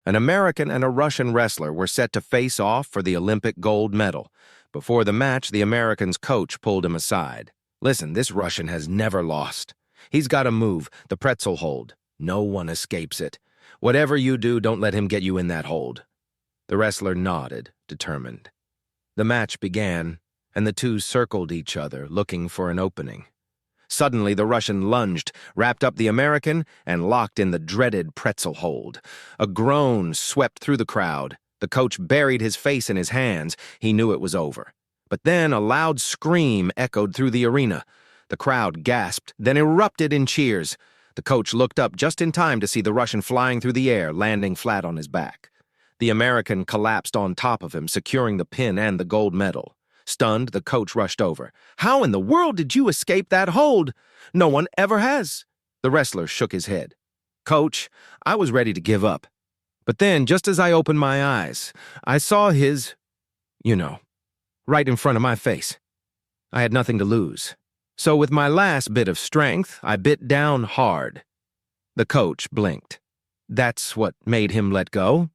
An American and a Russian wrestler were set to face off for the Olympic gold medal. Before the match, the American's coach pulled him aside. "Listen, this Russian has never lost. He's got a move, the pretzel hold. No one escapes it. Whatever you do, don't let him get you in that hold." The wrestler nodded, determined. The match began, and the two circled each other, looking for an opening. Suddenly, the Russian lunged, wrapped up the American, and locked in the dreaded pretzel hold. A groan swept through the crowd. The coach buried his face in his hands. He knew it was over. But then a loud scream echoed through the arena. The crowd gasped, then erupted in cheers. The coach looked up just in time to see the Russian flying through the air, landing flat on his back. The American collapsed on top of him, securing the pin and the gold medal. Stunned, the coach rushed over. "How in the world did you escape that hold? No one ever has." The wrestler shook his head. "Coach, I was ready to give up. But then, just as I opened my eyes, I saw his, right in front of my face. I had nothing to lose. So with my last bit of strength, I bit down hard." The coach blinked. "That's what made him let go?"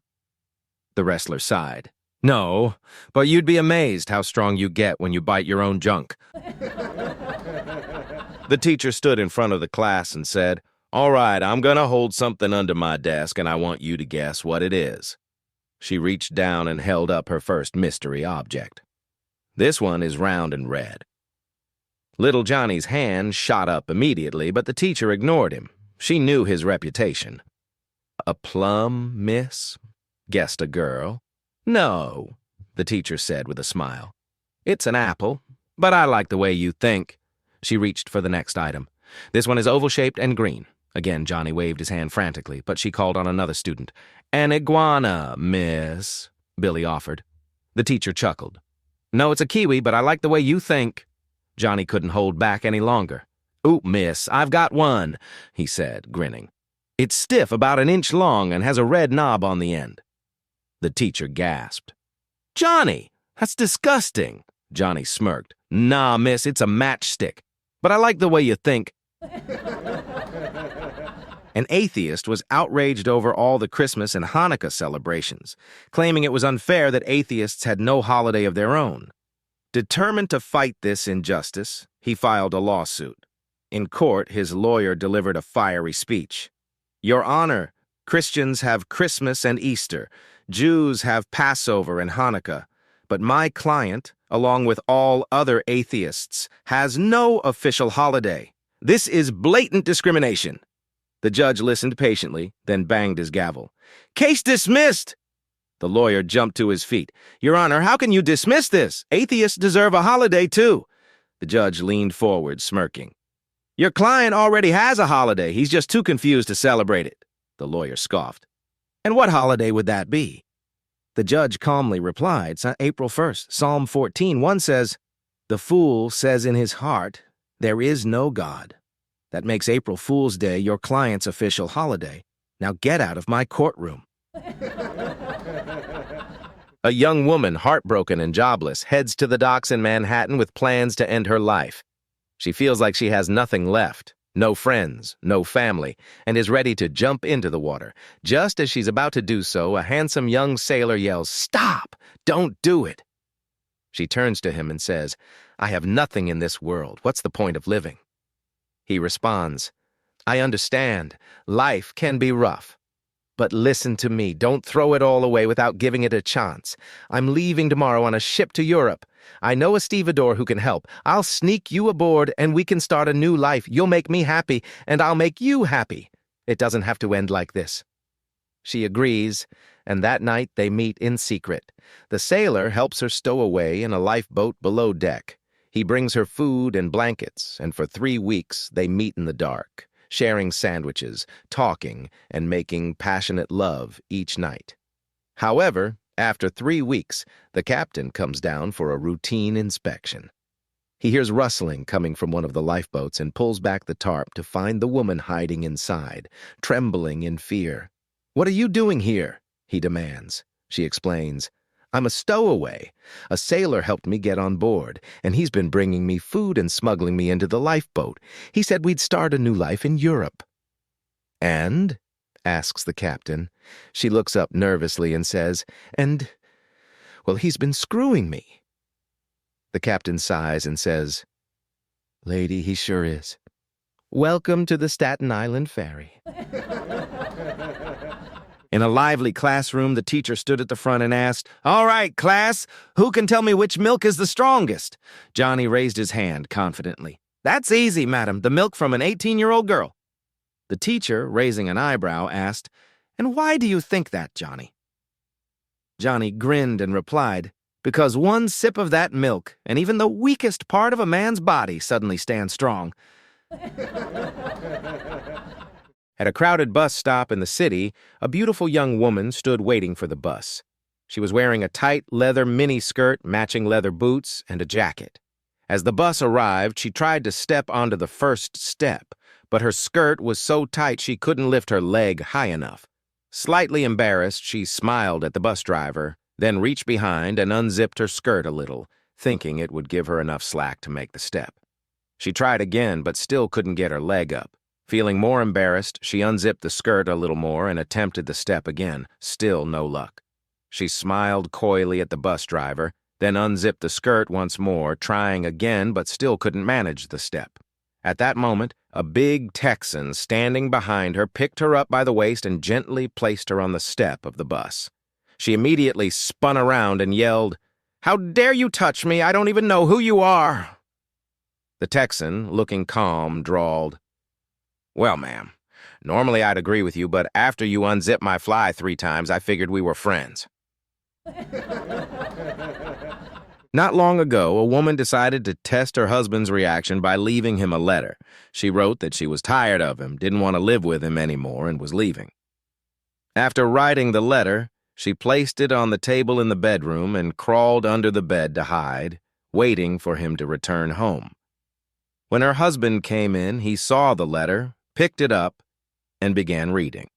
The wrestler sighed. "No, but you'd be amazed how strong you get when you bite your own junk." The teacher stood in front of the class and said, "All right, I'm going to hold something under my desk, and I want you to guess what it is." She reached down and held up her first mystery object. "This one is round and red." Little Johnny's hand shot up immediately, but the teacher ignored him. She knew his reputation. "A plum, miss?" guessed a girl. "No," the teacher said with a smile. "It's an apple, but I like the way you think." She reached for the next item. "This one is oval-shaped and green." Again, Johnny waved his hand frantically, but she called on another student. "An iguana, miss," Billy offered. The teacher chuckled. "No, it's a kiwi, but I like the way you think." Johnny couldn't hold back any longer. "Ooh, miss, I've got one," he said, grinning. "It's stiff, about an inch long, and has a red knob on the end." The teacher gasped. "Johnny, that's disgusting." Johnny smirked. "Nah, miss, it's a matchstick. But I like the way you think." An atheist was outraged over all the Christmas and Hanukkah celebrations, claiming it was unfair that atheists had no holiday of their own. Determined to fight this injustice, he filed a lawsuit. In court, his lawyer delivered a fiery speech. "Your Honor, Christians have Christmas and Easter. Jews have Passover and Hanukkah. But my client, along with all other atheists, has no official holiday. This is blatant discrimination." The judge listened patiently, then banged his gavel. "Case dismissed!" The lawyer jumped to his feet. "Your Honor, how can you dismiss this? Atheists deserve a holiday, too." The judge leaned forward, smirking. "Your client already has a holiday. He's just too confused to celebrate it." The lawyer scoffed. "And what holiday would that be?" The judge calmly replied, "April 1st, Psalm 14:1 says, 'The fool says in his heart, there is no God.' That makes April Fool's Day your client's official holiday. Now get out of my courtroom." A young woman, heartbroken and jobless, heads to the docks in Manhattan with plans to end her life. She feels like she has nothing left, no friends, no family, and is ready to jump into the water. Just as she's about to do so, a handsome young sailor yells, "Stop! Don't do it!" She turns to him and says, "I have nothing in this world. What's the point of living?" He responds, "I understand. Life can be rough. But listen to me. Don't throw it all away without giving it a chance. I'm leaving tomorrow on a ship to Europe. I know a stevedore who can help. I'll sneak you aboard and we can start a new life. You'll make me happy, and I'll make you happy. It doesn't have to end like this." She agrees, and that night they meet in secret. The sailor helps her stow away in a lifeboat below deck. He brings her food and blankets, and for 3 weeks they meet in the dark, sharing sandwiches, talking, and making passionate love each night. However, after 3 weeks, the captain comes down for a routine inspection. He hears rustling coming from one of the lifeboats and pulls back the tarp to find the woman hiding inside, trembling in fear. "What are you doing here?" he demands. She explains, "I'm a stowaway. A sailor helped me get on board, and he's been bringing me food and smuggling me into the lifeboat. He said we'd start a new life in Europe." "And?" asks the captain. She looks up nervously and says, well, he's been screwing me. The captain sighs and says, lady, he sure is. Welcome to the Staten Island Ferry. In a lively classroom, the teacher stood at the front and asked, all right, class, who can tell me which milk is the strongest? Johnny raised his hand confidently. That's easy, madam, the milk from an 18-year-old girl. The teacher, raising an eyebrow, asked, and why do you think that, Johnny? Johnny grinned and replied, because one sip of that milk, and even the weakest part of a man's body suddenly stands strong. At a crowded bus stop in the city, a beautiful young woman stood waiting for the bus. She was wearing a tight leather miniskirt, matching leather boots, and a jacket. As the bus arrived, she tried to step onto the first step, but her skirt was so tight she couldn't lift her leg high enough. Slightly embarrassed, she smiled at the bus driver, then reached behind and unzipped her skirt a little, thinking it would give her enough slack to make the step. She tried again, but still couldn't get her leg up. Feeling more embarrassed, she unzipped the skirt a little more and attempted the step again. Still no luck. She smiled coyly at the bus driver, then unzipped the skirt once more, trying again but still couldn't manage the step. At that moment, a big Texan standing behind her picked her up by the waist and gently placed her on the step of the bus. She immediately spun around and yelled, "How dare you touch me? I don't even know who you are." The Texan, looking calm, drawled, "Well, ma'am, normally I'd agree with you, but after you unzipped my fly 3 times, I figured we were friends." Not long ago, a woman decided to test her husband's reaction by leaving him a letter. She wrote that she was tired of him, didn't want to live with him anymore, and was leaving. After writing the letter, she placed it on the table in the bedroom and crawled under the bed to hide, waiting for him to return home. When her husband came in, he saw the letter, picked it up, and began reading.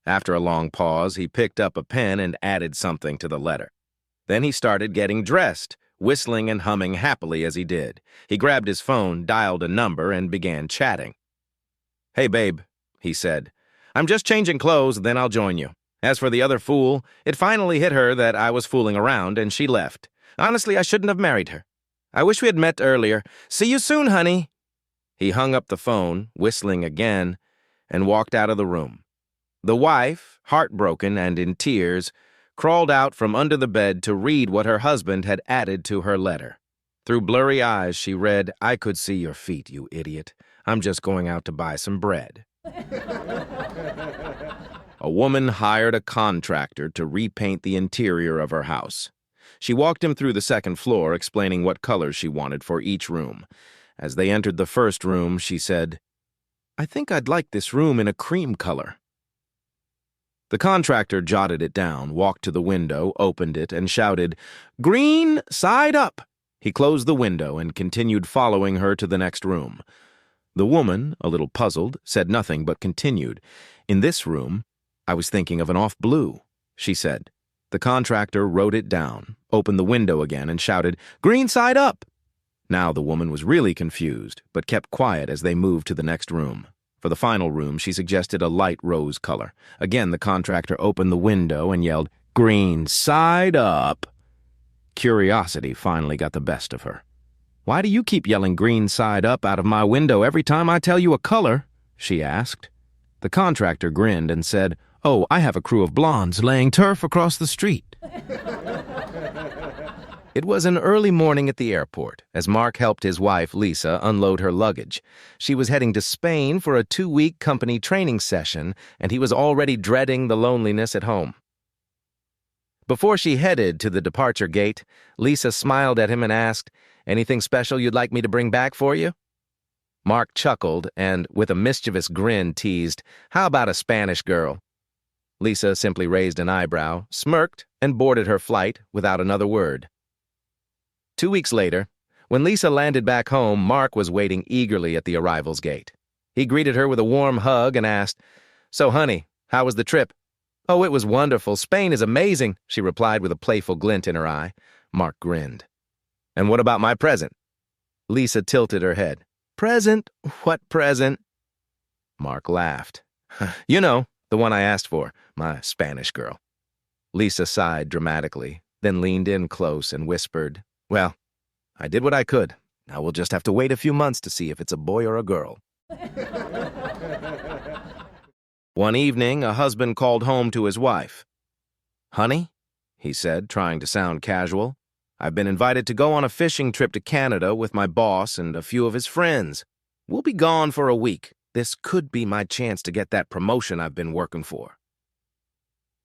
After a long pause, he picked up a pen and added something to the letter. Then he started getting dressed, whistling and humming happily as he did. He grabbed his phone, dialed a number, and began chatting. "Hey, babe," he said. "I'm just changing clothes, then I'll join you. As for the other fool, it finally hit her that I was fooling around, and she left. Honestly, I shouldn't have married her. I wish we had met earlier. See you soon, honey." He hung up the phone, whistling again, and walked out of the room. The wife, heartbroken and in tears, crawled out from under the bed to read what her husband had added to her letter. Through blurry eyes, she read, "I could see your feet, you idiot. I'm just going out to buy some bread." A woman hired a contractor to repaint the interior of her house. She walked him through the second floor, explaining what colors she wanted for each room. As they entered the first room, she said, "I think I'd like this room in a cream color." The contractor jotted it down, walked to the window, opened it, and shouted, "Green, side up!" He closed the window and continued following her to the next room. The woman, a little puzzled, said nothing but continued, "In this room, I was thinking of an off blue," she said. The contractor wrote it down, opened the window again, and shouted, "Green side up!" Now the woman was really confused, but kept quiet as they moved to the next room. For the final room, she suggested a light rose color. Again, the contractor opened the window and yelled, "Green side up!" Curiosity finally got the best of her. "Why do you keep yelling green side up out of my window every time I tell you a color?" she asked. The contractor grinned and said, "Oh, I have a crew of blondes laying turf across the street." It was an early morning at the airport, as Mark helped his wife, Lisa, unload her luggage. She was heading to Spain for a 2-week company training session, and he was already dreading the loneliness at home. Before she headed to the departure gate, Lisa smiled at him and asked, "Anything special you'd like me to bring back for you?" Mark chuckled and, with a mischievous grin, teased, "How about a Spanish girl?" Lisa simply raised an eyebrow, smirked, and boarded her flight without another word. 2 weeks later, when Lisa landed back home, Mark was waiting eagerly at the arrivals gate. He greeted her with a warm hug and asked, "So, honey, how was the trip?" "Oh, it was wonderful. Spain is amazing," she replied with a playful glint in her eye. Mark grinned. "And what about my present?" Lisa tilted her head. "Present? What present?" Mark laughed. "You know, The one I asked for, my Spanish girl. Lisa sighed dramatically, then leaned in close and whispered, "Well, I did what I could. Now we'll just have to wait a few months to see if it's a boy or a girl." One evening, a husband called home to his wife. "Honey," he said, trying to sound casual, "I've been invited to go on a fishing trip to Canada with my boss and a few of his friends. We'll be gone for a week. This could be my chance to get that promotion I've been working for."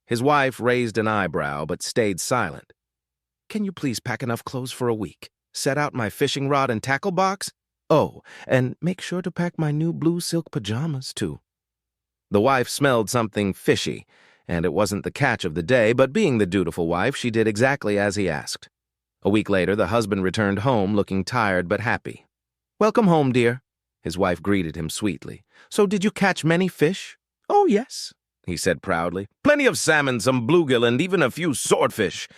His wife raised an eyebrow but stayed silent. "Can you please pack enough clothes for a week? Set out my fishing rod and tackle box? Oh, and make sure to pack my new blue silk pajamas, too." The wife smelled something fishy, and it wasn't the catch of the day, but being the dutiful wife, she did exactly as he asked. A week later, the husband returned home looking tired but happy. "Welcome home, dear," his wife greeted him sweetly. "So did you catch many fish?" "Oh, yes," he said proudly. "Plenty of salmon, some bluegill, and even a few swordfish."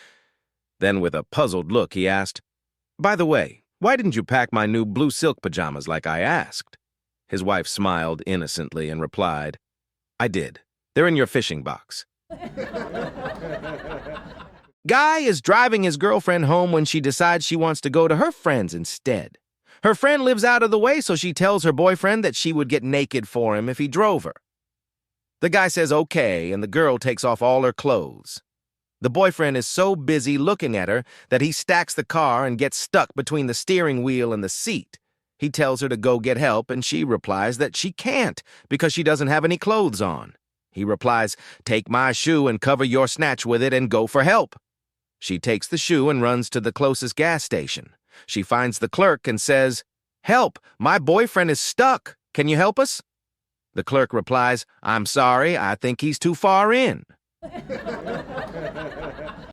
Then with a puzzled look, he asked, "By the way, why didn't you pack my new blue silk pajamas like I asked?" His wife smiled innocently and replied, "I did. They're in your fishing box." Guy is driving his girlfriend home when she decides she wants to go to her friend's instead. Her friend lives out of the way, so she tells her boyfriend that she would get naked for him if he drove her. The guy says okay, and the girl takes off all her clothes. The boyfriend is so busy looking at her that he stacks the car and gets stuck between the steering wheel and the seat. He tells her to go get help, and she replies that she can't because she doesn't have any clothes on. He replies, "Take my shoe and cover your snatch with it and go for help." She takes the shoe and runs to the closest gas station. She finds the clerk and says, "Help, my boyfriend is stuck. Can you help us?" The clerk replies, "I'm sorry, I think he's too far in."